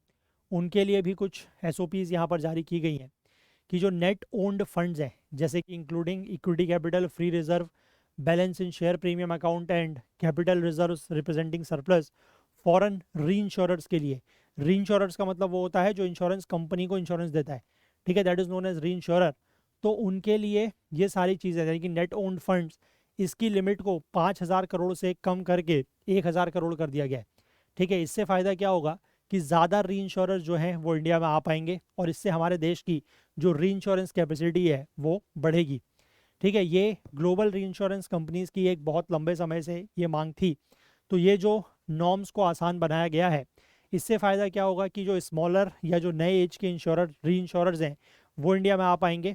S1: उनके लिए भी कुछ एसओपीज़ यहाँ पर जारी की गई हैं कि जो नेट ओन्ड फंड्स हैं, जैसे कि including equity capital, free reserve, balance in share premium account and capital reserves representing surplus, foreign री इंश्योरर्स के लिए। री इंश्योरर्स का मतलब वो होता है जो इंश्योरेंस कंपनी को इंश्योरेंस देता है, ठीक है, दैट इज़ नोन एज री इंश्योरर। तो उनके लिए ये सारी चीज़ें यानी कि नेट ओन्ड फंड्स, इसकी लिमिट को 5,000 करोड़ से कम करके 1,000 करोड़ कर दिया गया है, ठीक है। इससे फ़ायदा क्या होगा कि ज़्यादा री इंश्योरर्स जो हैं वो इंडिया में आ पाएंगे और इससे हमारे देश की जो री इंश्योरेंस कैपेसिटी है वो बढ़ेगी, ठीक है। ये ग्लोबल री इंश्योरेंस कंपनीज़ की एक बहुत लंबे समय से ये मांग थी। तो ये जो नॉर्म्स को आसान बनाया गया है, इससे फ़ायदा क्या होगा कि जो स्मॉलर या जो नए एज के इंश्योरर री इंश्योरर्स हैं वो इंडिया में आ पाएंगे,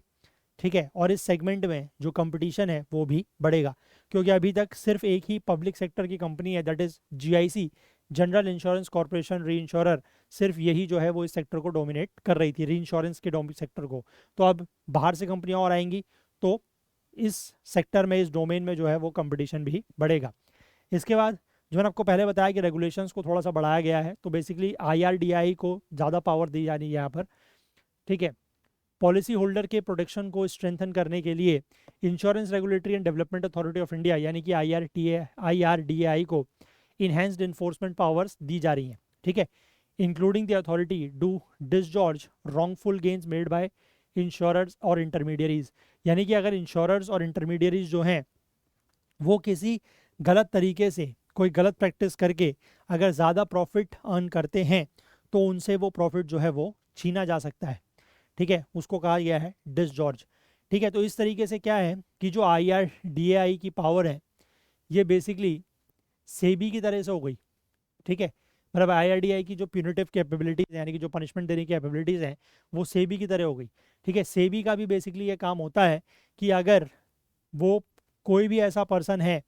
S1: ठीक है। और इस सेगमेंट में जो कंपटीशन है वो भी बढ़ेगा, क्योंकि अभी तक सिर्फ एक ही पब्लिक सेक्टर की कंपनी है, that is GIC, general insurance corporation री इंश्योरर, सिर्फ यही जो है वो इस सेक्टर को डोमिनेट कर रही थी, री इंश्योरेंस के सेक्टर को। तो अब बाहर से कंपनियां और आएंगी तो इस सेक्टर में, इस डोमेन में जो है वो कंपटीशन भी बढ़ेगा। इसके बाद जो मैंने आपको पहले बताया कि रेगुलेशंस को थोड़ा सा बढ़ाया गया है, तो बेसिकली आईआरडीआई को ज़्यादा पावर दी जा रही है यहाँ पर, ठीक है। पॉलिसी होल्डर के प्रोटेक्शन को स्ट्रेंथन करने के लिए insurance regulatory and development authority of India यानी कि आईआरडीआई को इन्हेंस्ड इन्फोर्समेंट पावर्स दी जा रही हैं, ठीक है, including the authority to disgorge wrongful gains made by insurers और इंटरमीडियरीज। यानी कि अगर इंश्योरर्स और इंटरमीडियरीज जो हैं वो किसी गलत तरीके से कोई गलत प्रैक्टिस करके अगर ज़्यादा प्रॉफिट अर्न करते हैं तो उनसे वो प्रॉफिट जो है वो छीना जा सकता है, ठीक है, उसको कहा गया है डिसजॉर्ज, ठीक है। तो इस तरीके से क्या है कि जो आईआरडीएआई की पावर है ये बेसिकली सेबी की तरह से हो गई, ठीक है। मतलब आईआरडीआई की जो प्यूनिटिव कैपेबिलिटीज़ यानी कि जो पनिशमेंट देने की कैपेबिलिटीज़ हैं वो सेबी की तरह हो गई, ठीक है। सेबी का भी बेसिकली ये काम होता है कि अगर वो कोई भी ऐसा पर्सन है,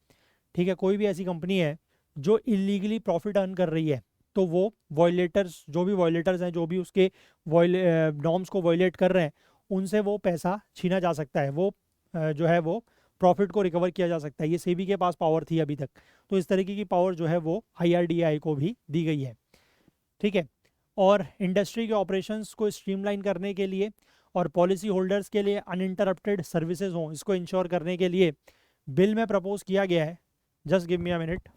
S1: ठीक है, कोई भी ऐसी कंपनी है जो इलीगली प्रॉफिट अर्न कर रही है, तो वो वॉयलेटर्स, जो भी वॉयलेटर्स हैं, जो भी उसके नॉर्म्स को वॉयलेट कर रहे हैं, उनसे वो पैसा छीना जा सकता है, वो जो है वो प्रॉफिट को रिकवर किया जा सकता है। ये सेबी के पास पावर थी अभी तक, तो इस तरीके की पावर जो है वो आईआरडीआई को भी दी गई है, ठीक है। और इंडस्ट्री के ऑपरेशंस को स्ट्रीमलाइन करने के लिए और पॉलिसी होल्डर्स के लिए अनइंटरप्टेड सर्विसेज हों, इसको इंश्योर करने के लिए बिल में प्रपोज किया गया है। Just give me a minute.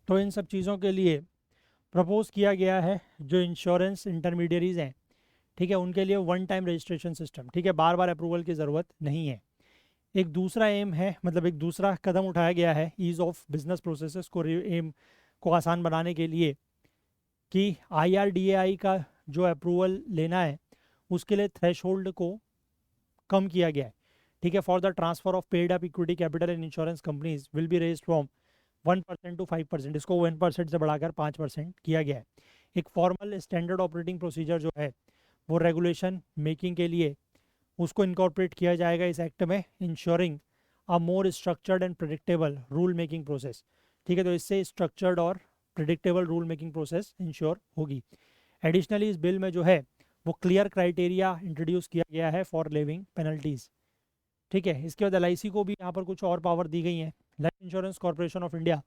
S1: तो इन सब चीज़ों के लिए प्रपोज किया गया है जो इंश्योरेंस इंटरमीडियरीज हैं, ठीक है, उनके लिए वन टाइम रजिस्ट्रेशन सिस्टम, ठीक है, बार बार अप्रूवल की ज़रूरत नहीं है। एक दूसरा एम है, मतलब एक दूसरा कदम उठाया गया है ईज़ ऑफ बिजनेस प्रोसेसेस को एम को आसान बनाने के लिए कि IRDAI का जो अप्रूवल लेना है उसके लिए थ्रेशोल्ड को कम किया गया है, ठीक है। For the transfer of paid up equity capital in insurance companies will be raised from 1% to 5%, इसको 1% से बढ़ाकर 5% किया गया है। एक फॉर्मल स्टैंडर्ड ऑपरेटिंग प्रोसीजर जो है वो रेगुलेशन मेकिंग के लिए उसको इनकॉर्पोरेट किया जाएगा इस एक्ट में, ensuring a more structured and predictable rule making process, ठीक है। तो इससे स्ट्रक्चर्ड और predictable rule making process ensure होगी। एडिशनली इस बिल में जो है वो क्लियर क्राइटेरिया इंट्रोड्यूस किया गया है फॉर लिविंग पेनल्टीज, ठीक है। इसके बाद LIC को भी यहाँ पर कुछ और पावर दी गई है। Life insurance corporation of India,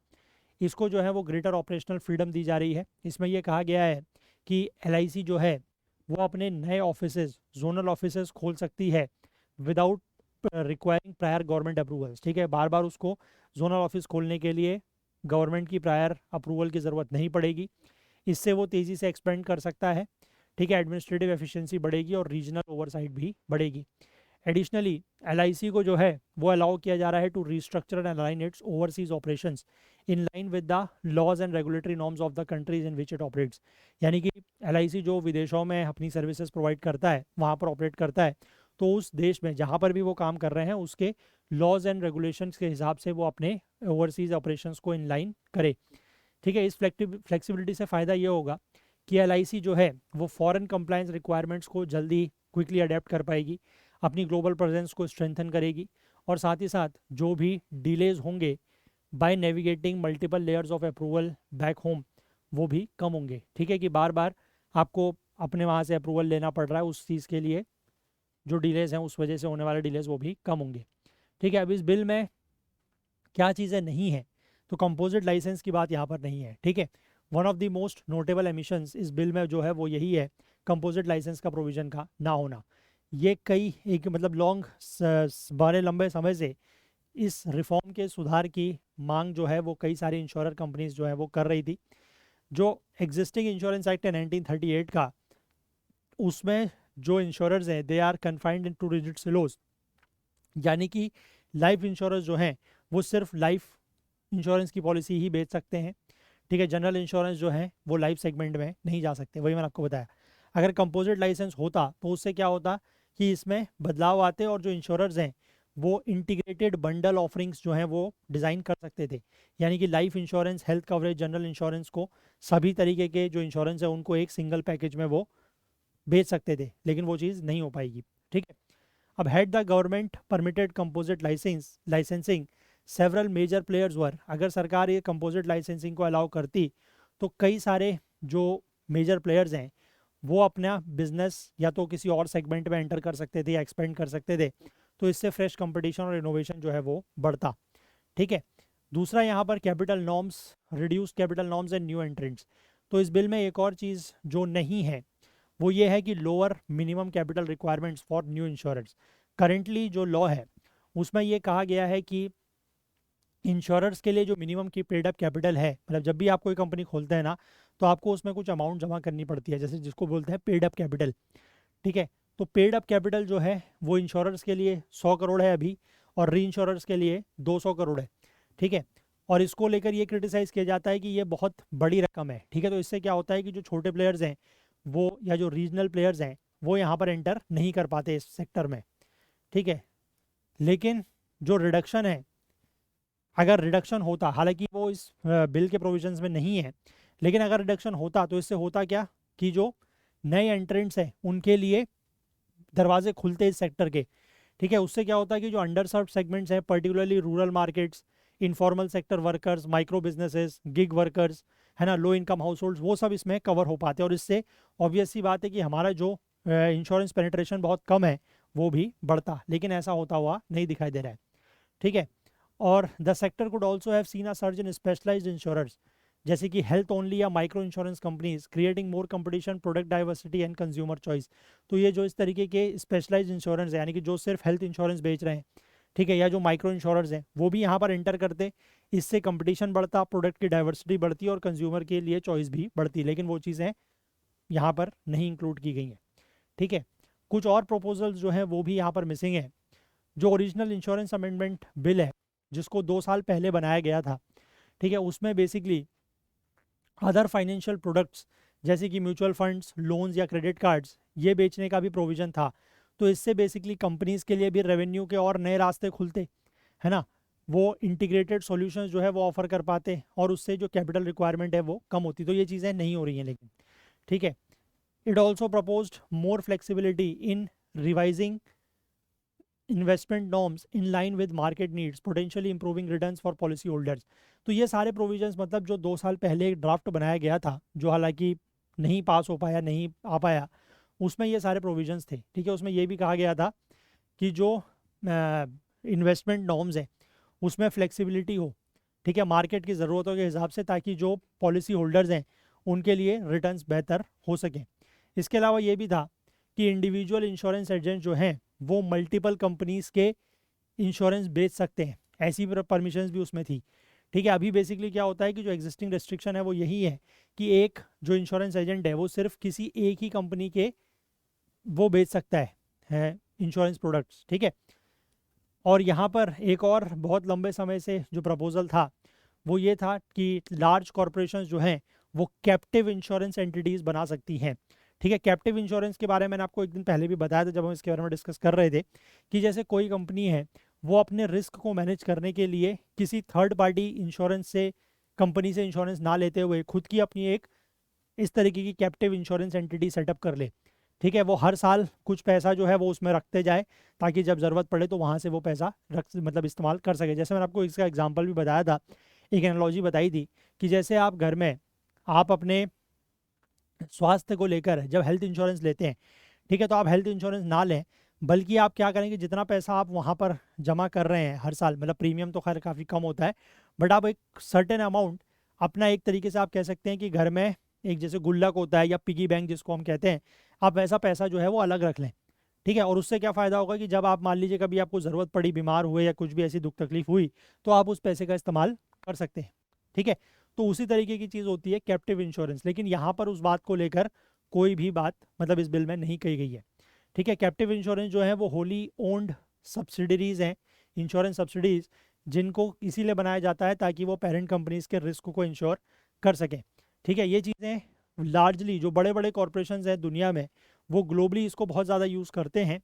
S1: इसको जो है वो ग्रेटर ऑपरेशनल फ्रीडम दी जा रही है। इसमें यह कहा गया है कि LIC जो है वो अपने नए ऑफिसेज, जोनल ऑफिसेज खोल सकती है without requiring prior government approvals, ठीक है। बार बार उसको जोनल ऑफिस खोलने के लिए गवर्नमेंट की प्रायर अप्रूवल की ज़रूरत नहीं पड़ेगी। इससे वो तेज़ी से एक्सपेंड कर सकता है, ठीक है। एडमिनिस्ट्रेटिव एफिशिएंसी बढ़ेगी और रीजनल ओवरसाइट भी बढ़ेगी। एडिशनली LIC को जो है वो अलाउ किया जा रहा है to restructure and align its overseas operations in line with the laws and regulatory norms of the countries in which it operates. यानी कि LIC जो विदेशों में अपनी सर्विसेज प्रोवाइड करता है, वहाँ पर ऑपरेट करता है, तो उस देश में जहाँ पर भी वो काम कर रहे हैं उसके लॉज एंड रेगुलेशंस के हिसाब से वो अपने ओवरसीज ऑपरेशंस को इन लाइन करे, ठीक है। इस फ्लेक्सिबिलिटी से फ़ायदा ये होगा कि LIC जो है वो फॉरेन कंप्लायंस रिक्वायरमेंट्स को जल्दी क्विकली अडेप्ट कर पाएगी, अपनी ग्लोबल प्रेजेंस को स्ट्रेंथन करेगी, और साथ ही साथ जो भी डिलेज होंगे by navigating multiple layers of approval back home वो भी कम होंगे, ठीक है। कि बार बार आपको अपने वहाँ से अप्रूवल लेना पड़ रहा है उस चीज़ के लिए, जो डिलेज हैं उस वजह से होने वाले डिलेज वो भी कम होंगे, ठीक है। अब इस बिल में क्या चीज़ें नहीं है, तो कंपोजिट लाइसेंस की बात यहाँ पर नहीं है, ठीक है। One of the most notable emissions इस बिल में जो है वो यही है, कंपोजिट लाइसेंस का प्रोविजन का ना होना। ये कई एक मतलब बड़े लंबे समय से इस रिफॉर्म के सुधार की मांग जो है वो कई सारी इंश्योर कंपनीज जो है वो कर रही थी। जो एग्जिस्टिंग इंश्योरेंस एक्ट है 1938 का, उसमें जो इंश्योरर्स हैं they are confined into rigid silos, यानी कि लाइफ इंश्योरेंस जो हैं वो सिर्फ लाइफ इंश्योरेंस की पॉलिसी ही बेच सकते हैं, ठीक है। जनरल इंश्योरेंस जो है वो लाइफ सेगमेंट में नहीं जा सकते, वही मैंने आपको बताया। अगर कंपोजिट लाइसेंस होता तो उससे क्या होता कि इसमें बदलाव आते और जो इंश्योरर्स हैं वो इंटीग्रेटेड बंडल ऑफरिंग्स जो हैं वो डिज़ाइन कर सकते थे, यानी कि life insurance, health coverage, general insurance को सभी तरीके के जो इंश्योरेंस है उनको एक सिंगल पैकेज में वो बेच सकते थे, लेकिन वो चीज़ नहीं हो पाएगी, ठीक है। अब had the government permitted composite licensing several major players were, अगर सरकार ये कंपोजिट लाइसेंसिंग को अलाउ करती तो कई सारे जो मेजर प्लेयर्स हैं वो अपना बिजनेस या तो किसी और सेगमेंट में एंटर कर सकते थे या एक्सपेंड कर सकते थे, तो इससे फ्रेश कंपटीशन और इनोवेशन जो है वो बढ़ता, ठीक है। दूसरा यहाँ पर capital norms, reduce capital norms and new entrants. तो इस बिल में एक और चीज़ जो नहीं है वो ये है कि lower minimum capital requirements for new insurance. Currently जो लॉ है उसमें ये कहा गया है कि इंश्योरर्स के लिए जो मिनिमम की पेड अप कैपिटल है, मतलब जब भी आप कोई कंपनी खोलते हैं ना तो आपको उसमें कुछ अमाउंट जमा करनी पड़ती है, जैसे जिसको बोलते हैं पेड अप कैपिटल, ठीक है। तो पेड अप कैपिटल जो है वो इंश्योरर्स के लिए 100 करोड़ है अभी, और री इंश्योरेंस के लिए 200 करोड़ है, ठीक है। और इसको लेकर ये क्रिटिसाइज़ किया जाता है कि ये बहुत बड़ी रकम है, ठीक है। तो इससे क्या होता है कि जो छोटे प्लेयर्स हैं वो, या जो रीजनल प्लेयर्स हैं वो यहाँ पर एंटर नहीं कर पाते इस सेक्टर में, ठीक है। लेकिन जो रिडक्शन है, अगर रिडक्शन होता, हालांकि वो इस बिल के प्रोविजंस में नहीं है, लेकिन अगर रिडक्शन होता तो इससे होता क्या कि जो नए एंट्रेंट्स हैं उनके लिए दरवाजे खुलते इस सेक्टर के, ठीक है। उससे क्या होता है कि जो अंडर सर्व सेगमेंट्स हैं, particularly rural markets, informal sector workers, micro businesses, gig workers, है ना, लो इनकम हाउस होल्ड्स, वो सब इसमें कवर हो पाते हैं। और इससे ऑब्वियस सी बात है कि हमारा जो इंश्योरेंस पेनिट्रेशन बहुत कम है वो भी बढ़ता, लेकिन ऐसा होता हुआ नहीं दिखाई दे रहा है, ठीक है। और the sector could also have seen a surge in specialised insurers, जैसे कि हेल्थ ओनली या micro insurance companies, creating more competition, product diversity and consumer choice. तो ये जो इस तरीके के स्पेशलाइज्ड इंश्योरेंस है, यानी कि जो सिर्फ हेल्थ इंश्योरेंस बेच रहे हैं, ठीक है, या जो माइक्रो इंश्योरेंस हैं वो भी यहाँ पर एंटर करते, इससे कंपटीशन बढ़ता, प्रोडक्ट की डाइवर्सिटी बढ़ती और कंज्यूमर के लिए चॉइस भी बढ़ती, लेकिन वो चीज़ें यहाँ पर नहीं इंक्लूड की गई हैं, ठीक है। कुछ और प्रपोजल्स जो हैं वो भी यहाँ पर मिसिंग है। जो ओरिजिनल इंश्योरेंस अमेंडमेंट बिल है जिसको 2 साल पहले बनाया गया था, ठीक है, उसमें बेसिकली अदर फाइनेंशियल प्रोडक्ट्स जैसे कि म्यूचुअल फंड्स, लोन्स या क्रेडिट कार्ड्स, ये बेचने का भी प्रोविज़न था। तो इससे बेसिकली कंपनीज़ के लिए भी रेवेन्यू के और नए रास्ते खुलते, है ना। वो इंटीग्रेटेड सॉल्यूशंस जो है वो ऑफर कर पाते और उससे जो कैपिटल रिक्वायरमेंट है वो कम होती। तो ये चीज़ें नहीं हो रही हैं, लेकिन ठीक है। It also proposed more flexibility in revising investment norms in line with market needs, potentially improving returns for policy holders. तो ये सारे प्रोविजंस, मतलब जो 2 साल पहले एक ड्राफ्ट बनाया गया था जो हालांकि नहीं पास हो पाया, नहीं आ पाया, उसमें ये सारे प्रोविजंस थे, ठीक है। उसमें ये भी कहा गया था कि जो इन्वेस्टमेंट नॉर्म्स हैं उसमें फ्लेक्सिबिलिटी हो, ठीक है, मार्केट की ज़रूरतों के हिसाब से, ताकि जो पॉलिसी होल्डर्स हैं उनके लिए रिटर्न्स बेहतर हो सकें। इसके अलावा ये भी था कि इंडिविजुअल इंश्योरेंस एजेंट जो हैं वो मल्टीपल कंपनीज़ के इंश्योरेंस बेच सकते हैं, ऐसी परमिशंस भी उसमें थी, ठीक है। अभी बेसिकली क्या होता है कि जो एग्जिस्टिंग रेस्ट्रिक्शन है वो यही है कि एक जो इंश्योरेंस एजेंट है वो सिर्फ किसी एक ही कंपनी के वो बेच सकता है इंश्योरेंस प्रोडक्ट्स, ठीक है। और यहाँ पर एक और बहुत लंबे समय से जो प्रपोजल था वो ये था कि लार्ज कॉरपोरेशंस जो हैं वो कैप्टिव इंश्योरेंस एंटिटीज़ बना सकती हैं, ठीक है। कैप्टिव इंश्योरेंस के बारे में मैंने आपको एक दिन पहले भी बताया था जब हम इसके बारे में डिस्कस कर रहे थे, कि जैसे कोई कंपनी है वो अपने रिस्क को मैनेज करने के लिए किसी थर्ड पार्टी इंश्योरेंस से, कंपनी से इंश्योरेंस ना लेते हुए खुद की अपनी एक इस तरीके की कैप्टिव इंश्योरेंस एंटिटी सेटअप कर ले, ठीक है। वो हर साल कुछ पैसा जो है वो उसमें रखते जाए ताकि जब ज़रूरत पड़े तो वहाँ से वो पैसा रख, मतलब इस्तेमाल कर सके। जैसे मैंने आपको इसका एग्जांपल भी बताया था, एक एनालॉजी बताई थी कि जैसे आप घर में आप अपने स्वास्थ्य को लेकर जब हेल्थ इंश्योरेंस लेते हैं, ठीक है, तो आप हेल्थ इंश्योरेंस ना लें, बल्कि आप क्या करेंगे, जितना पैसा आप वहाँ पर जमा कर रहे हैं हर साल, मतलब प्रीमियम तो खैर काफ़ी कम होता है, बट आप एक सर्टेन अमाउंट अपना, एक तरीके से आप कह सकते हैं कि घर में एक जैसे गुल्लक होता है या पिगी बैंक जिसको हम कहते हैं, आप वैसा पैसा जो है वो अलग रख लें, ठीक है। और उससे क्या फ़ायदा होगा कि जब आप मान लीजिए कभी आपको ज़रूरत पड़ी, बीमार हुए या कुछ भी ऐसी दुख तकलीफ हुई, तो आप उस पैसे का इस्तेमाल कर सकते हैं, ठीक है। तो उसी तरीके की चीज़ होती है कैप्टिव इंश्योरेंस, लेकिन यहाँ पर उस बात को लेकर कोई भी बात मतलब इस बिल में नहीं कही गई है, ठीक है। कैप्टिव इंश्योरेंस जो है वो होली ओन्ड सब्सिडरीज हैं, इंश्योरेंस सब्सिडीज, जिनको इसीलिए बनाया जाता है ताकि वो पेरेंट कंपनीज के रिस्क को इंश्योर कर सकें, ठीक है। ये चीज़ें लार्जली जो बड़े बड़े कॉरपोरेशंस हैं दुनिया में वो ग्लोबली इसको बहुत ज़्यादा यूज़ करते हैं,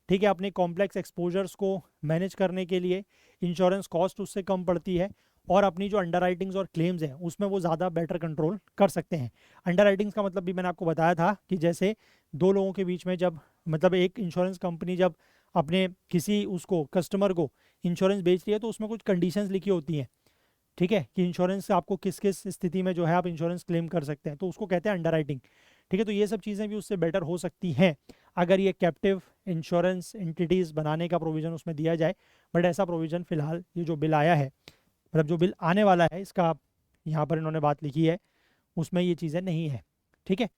S1: ठीक है, अपने कॉम्प्लेक्स एक्सपोजर्स को मैनेज करने के लिए। इंश्योरेंस कॉस्ट उससे कम पड़ती है और अपनी जो अंडर राइटिंग्स और क्लेम्स हैं उसमें वो ज़्यादा बेटर कंट्रोल कर सकते हैं। अंडर राइटिंग्स का मतलब भी मैंने आपको बताया था कि जैसे दो लोगों के बीच में जब, मतलब एक इंश्योरेंस कंपनी जब अपने किसी उसको कस्टमर को इंश्योरेंस बेच रही है तो उसमें कुछ कंडीशंस लिखी होती हैं, ठीक है, कि इंश्योरेंस आपको किस किस स्थिति में जो है आप इंश्योरेंस क्लेम कर सकते हैं, तो उसको कहते हैं अंडर राइटिंग, ठीक है। तो ये सब चीज़ें भी उससे बेटर हो सकती हैं अगर ये कैप्टिव इंश्योरेंस एंटिटीज़ बनाने का प्रोविज़न उसमें दिया जाए, बट ऐसा प्रोविज़न फ़िलहाल ये जो बिल आया है, मतलब जो बिल आने वाला है इसका यहाँ पर इन्होंने बात लिखी है उसमें ये चीज़ें नहीं है, ठीक है।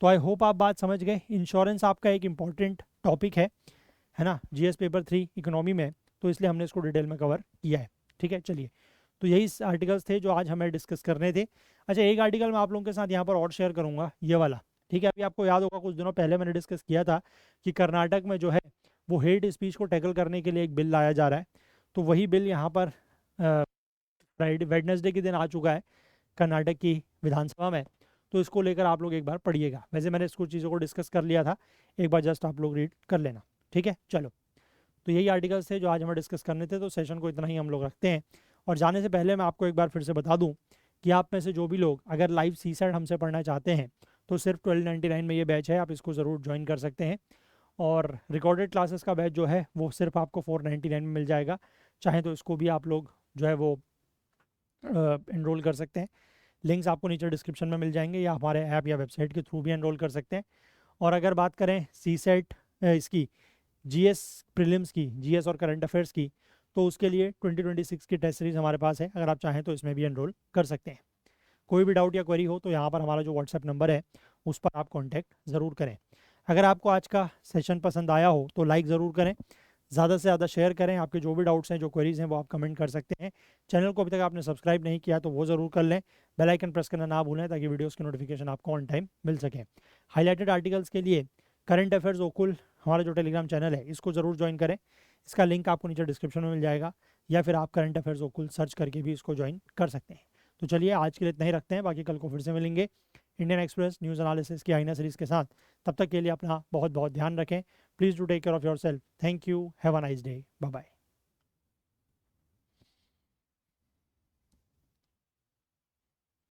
S1: तो आई होप आप बात समझ गए। इंश्योरेंस आपका एक इम्पॉर्टेंट टॉपिक है ना, जीएस पेपर 3 इकोनॉमी में, तो इसलिए हमने इसको डिटेल में कवर किया है, ठीक है। चलिए, तो यही आर्टिकल्स थे जो आज हमें डिस्कस करने थे। अच्छा, एक आर्टिकल मैं आप लोगों के साथ यहाँ पर और शेयर करूँगा, ये वाला, ठीक है। अभी आपको याद होगा कुछ दिनों पहले मैंने डिस्कस किया था कि कर्नाटक में जो है वो हेट स्पीच को टैकल करने के लिए एक बिल लाया जा रहा है। तो वही बिल यहाँ पर फ्राइडे वेडनेसडे के दिन आ चुका है कर्नाटक की विधानसभा में। तो इसको लेकर आप लोग एक बार पढ़िएगा। वैसे मैंने इसको चीज़ों को डिस्कस कर लिया था, एक बार जस्ट आप लोग रीड कर लेना, ठीक है। चलो, तो यही आर्टिकल्स थे जो आज हमें डिस्कस करने थे। तो सेशन को इतना ही हम लोग रखते हैं। और जाने से पहले मैं आपको एक बार फिर से बता दूं कि आप में से जो भी लोग अगर लाइव CSAT हमसे पढ़ना चाहते हैं तो सिर्फ 1299 में ये बैच है, आप इसको ज़रूर ज्वाइन कर सकते हैं। और रिकॉर्डेड क्लासेस का बैच जो है वो सिर्फ आपको 499 में मिल जाएगा। चाहे तो इसको भी आप लोग जो है वो इनरोल कर सकते हैं। लिंक्स आपको नीचे डिस्क्रिप्शन में मिल जाएंगे, या हमारे ऐप या वेबसाइट के थ्रू भी एनरोल कर सकते हैं। और अगर बात करें CSAT इसकी GS प्रीलिम्स की, GS और करंट अफेयर्स की, तो उसके लिए 2026 की टेस्ट सीरीज़ हमारे पास है। अगर आप चाहें तो इसमें भी एनरोल कर सकते हैं। कोई भी डाउट या क्वेरी हो तो यहाँ पर हमारा जो व्हाट्सएप नंबर है उस पर आप कॉन्टैक्ट ज़रूर करें। अगर आपको आज का सेशन पसंद आया हो तो लाइक ज़रूर करें, ज़्यादा से ज़्यादा शेयर करें। आपके जो भी डाउट्स हैं, जो क्वेरीज़ हैं, वो आप कमेंट कर सकते हैं। चैनल को अभी तक आपने सब्सक्राइब नहीं किया तो वो ज़रूर कर लें। बेल आइकन प्रेस करना ना भूलें ताकि वीडियोस की नोटिफिकेशन आपको ऑन टाइम मिल सके। हाईलाइटेड आर्टिकल्स के लिए करंट अफेयर्स ओकुल हमारा जो टेलीग्राम चैनल है इसको ज़रूर ज्वाइन करें। इसका लिंक आपको नीचे डिस्क्रिप्शन में मिल जाएगा, या फिर आप करंट अफेयर्स ओकुल सर्च करके भी इसको ज्वाइन कर सकते हैं। तो चलिए, आज के लिए इतना ही रखते हैं, बाकी कल को फिर से मिलेंगे इंडियन एक्सप्रेस न्यूज़ एनालिसिस की आईना सीरीज़ के साथ। तब तक के लिए अपना बहुत बहुत ध्यान रखें। Please do take care of yourself. Thank you, have a nice day, bye bye.